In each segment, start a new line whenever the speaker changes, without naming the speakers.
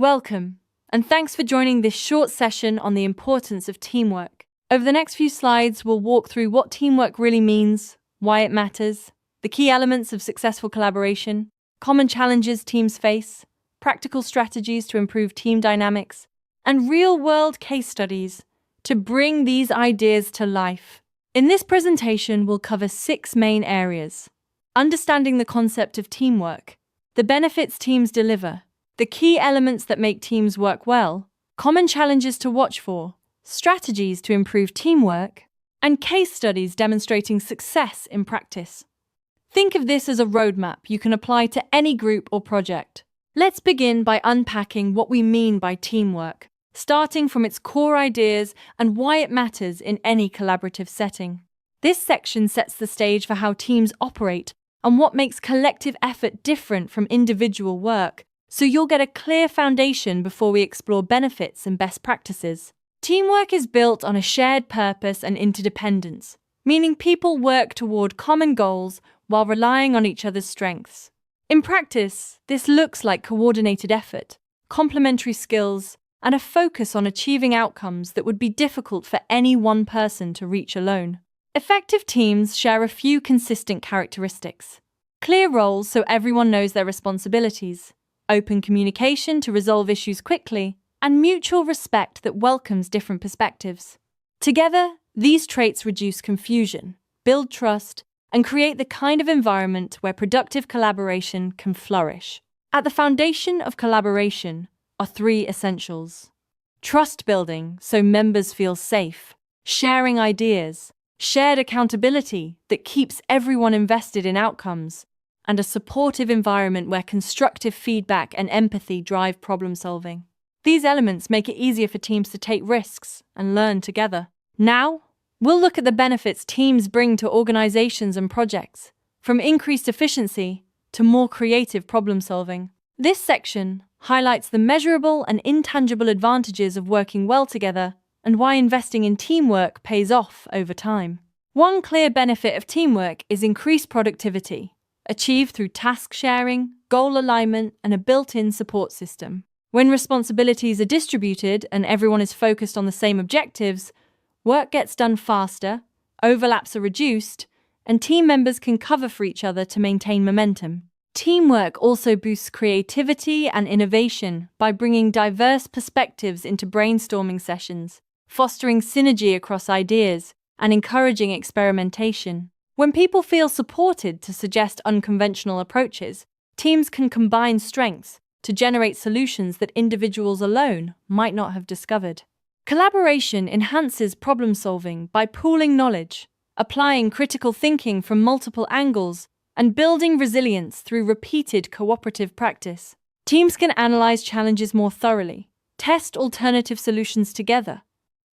Welcome, and thanks for joining this short session on the importance of teamwork. Over the next few slides, we'll walk through what teamwork really means, why it matters, the key elements of successful collaboration, common challenges teams face, practical strategies to improve team dynamics, and real-world case studies to bring these ideas to life. In this presentation, we'll cover 6 main areas: understanding the concept of teamwork, the benefits teams deliver, the key elements that make teams work well, common challenges to watch for, strategies to improve teamwork, and case studies demonstrating success in practice. Think of this as a roadmap you can apply to any group or project. Let's begin by unpacking what we mean by teamwork, starting from its core ideas and why it matters in any collaborative setting. This section sets the stage for how teams operate and what makes collective effort different from individual work, so you'll get a clear foundation before we explore benefits and best practices. Teamwork is built on a shared purpose and interdependence, meaning people work toward common goals while relying on each other's strengths. In practice, this looks like coordinated effort, complementary skills, and a focus on achieving outcomes that would be difficult for any one person to reach alone. Effective teams share a few consistent characteristics: clear roles so everyone knows their responsibilities, open communication to resolve issues quickly, and mutual respect that welcomes different perspectives. Together, these traits reduce confusion, build trust, and create the kind of environment where productive collaboration can flourish. At the foundation of collaboration are 3 essentials: trust building so members feel safe, sharing ideas, shared accountability that keeps everyone invested in outcomes, and a supportive environment where constructive feedback and empathy drive problem solving. These elements make it easier for teams to take risks and learn together. Now, we'll look at the benefits teams bring to organizations and projects, from increased efficiency to more creative problem solving. This section highlights the measurable and intangible advantages of working well together and why investing in teamwork pays off over time. One clear benefit of teamwork is increased productivity, achieved through task sharing, goal alignment, and a built-in support system. When responsibilities are distributed and everyone is focused on the same objectives, work gets done faster, overlaps are reduced, and team members can cover for each other to maintain momentum. Teamwork also boosts creativity and innovation by bringing diverse perspectives into brainstorming sessions, fostering synergy across ideas, and encouraging experimentation. When people feel supported to suggest unconventional approaches, teams can combine strengths to generate solutions that individuals alone might not have discovered. Collaboration enhances problem solving by pooling knowledge, applying critical thinking from multiple angles, and building resilience through repeated cooperative practice. Teams can analyze challenges more thoroughly, test alternative solutions together,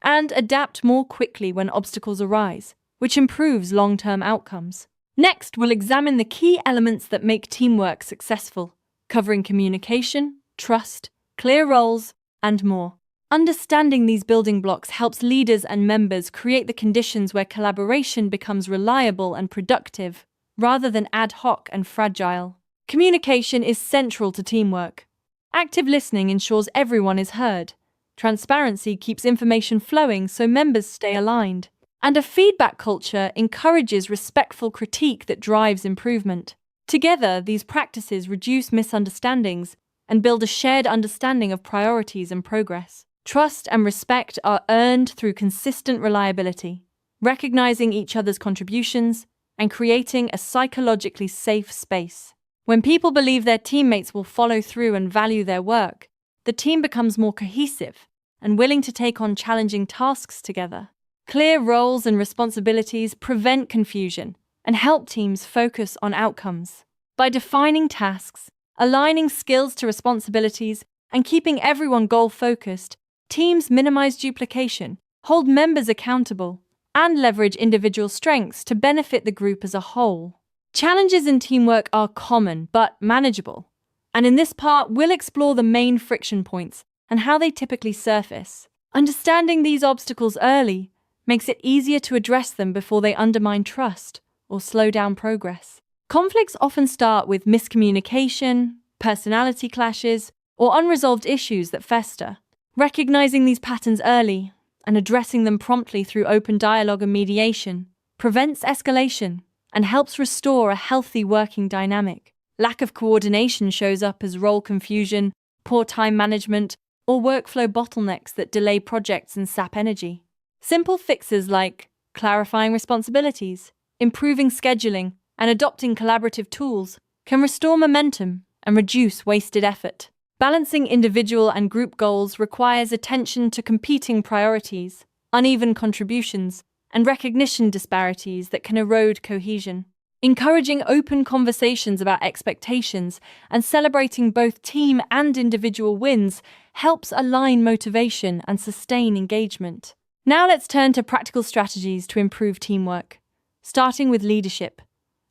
and adapt more quickly when obstacles arise, which improves long-term outcomes. Next, we'll examine the key elements that make teamwork successful, covering communication, trust, clear roles, and more. Understanding these building blocks helps leaders and members create the conditions where collaboration becomes reliable and productive, rather than ad hoc and fragile. Communication is central to teamwork. Active listening ensures everyone is heard. Transparency keeps information flowing so members stay aligned. And a feedback culture encourages respectful critique that drives improvement. Together, these practices reduce misunderstandings and build a shared understanding of priorities and progress. Trust and respect are earned through consistent reliability, recognizing each other's contributions, and creating a psychologically safe space. When people believe their teammates will follow through and value their work, the team becomes more cohesive and willing to take on challenging tasks together. Clear roles and responsibilities prevent confusion and help teams focus on outcomes. By defining tasks, aligning skills to responsibilities, and keeping everyone goal-focused, teams minimize duplication, hold members accountable, and leverage individual strengths to benefit the group as a whole. Challenges in teamwork are common but manageable, and in this part, we'll explore the main friction points and how they typically surface. Understanding these obstacles early makes it easier to address them before they undermine trust or slow down progress. Conflicts often start with miscommunication, personality clashes, or unresolved issues that fester. Recognizing these patterns early and addressing them promptly through open dialogue and mediation prevents escalation and helps restore a healthy working dynamic. Lack of coordination shows up as role confusion, poor time management, or workflow bottlenecks that delay projects and sap energy. Simple fixes like clarifying responsibilities, improving scheduling, and adopting collaborative tools can restore momentum and reduce wasted effort. Balancing individual and group goals requires attention to competing priorities, uneven contributions, and recognition disparities that can erode cohesion. Encouraging open conversations about expectations and celebrating both team and individual wins helps align motivation and sustain engagement. Now let's turn to practical strategies to improve teamwork, starting with leadership,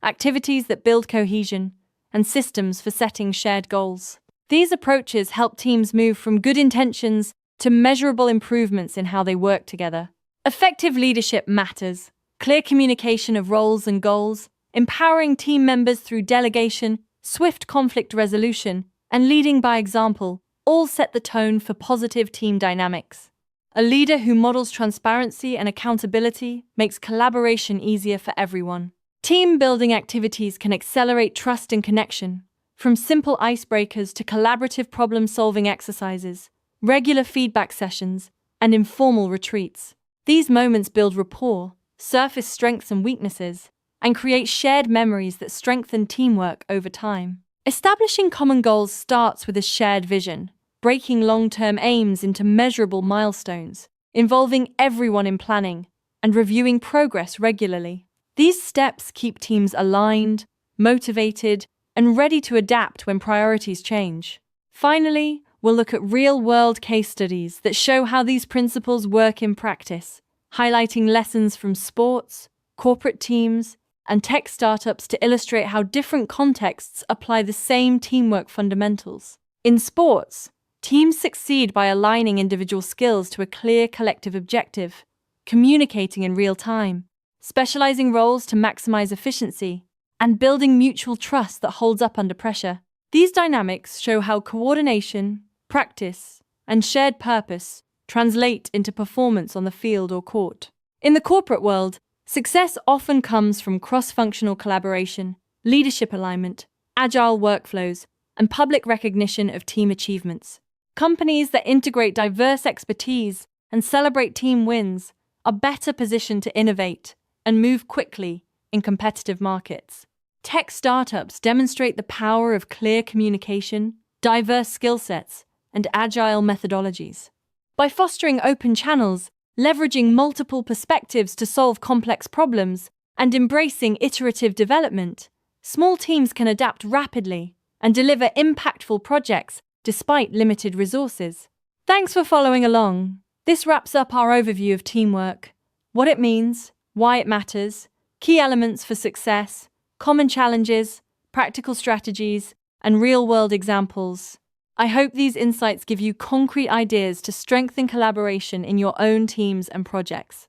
activities that build cohesion, and systems for setting shared goals. These approaches help teams move from good intentions to measurable improvements in how they work together. Effective leadership matters. Clear communication of roles and goals, empowering team members through delegation, swift conflict resolution, and leading by example all set the tone for positive team dynamics. A leader who models transparency and accountability makes collaboration easier for everyone. Team-building activities can accelerate trust and connection, from simple icebreakers to collaborative problem-solving exercises, regular feedback sessions, and informal retreats. These moments build rapport, surface strengths and weaknesses, and create shared memories that strengthen teamwork over time. Establishing common goals starts with a shared vision, breaking long-term aims into measurable milestones, involving everyone in planning, and reviewing progress regularly. These steps keep teams aligned, motivated, and ready to adapt when priorities change. Finally, we'll look at real-world case studies that show how these principles work in practice, highlighting lessons from sports, corporate teams, and tech startups to illustrate how different contexts apply the same teamwork fundamentals. In sports, teams succeed by aligning individual skills to a clear collective objective, communicating in real time, specializing roles to maximize efficiency, and building mutual trust that holds up under pressure. These dynamics show how coordination, practice, and shared purpose translate into performance on the field or court. In the corporate world, success often comes from cross-functional collaboration, leadership alignment, agile workflows, and public recognition of team achievements. Companies that integrate diverse expertise and celebrate team wins are better positioned to innovate and move quickly in competitive markets. Tech startups demonstrate the power of clear communication, diverse skill sets, and agile methodologies. By fostering open channels, leveraging multiple perspectives to solve complex problems, and embracing iterative development, small teams can adapt rapidly and deliver impactful projects despite limited resources. Thanks for following along. This wraps up our overview of teamwork, what it means, why it matters, key elements for success, common challenges, practical strategies, and real-world examples. I hope these insights give you concrete ideas to strengthen collaboration in your own teams and projects.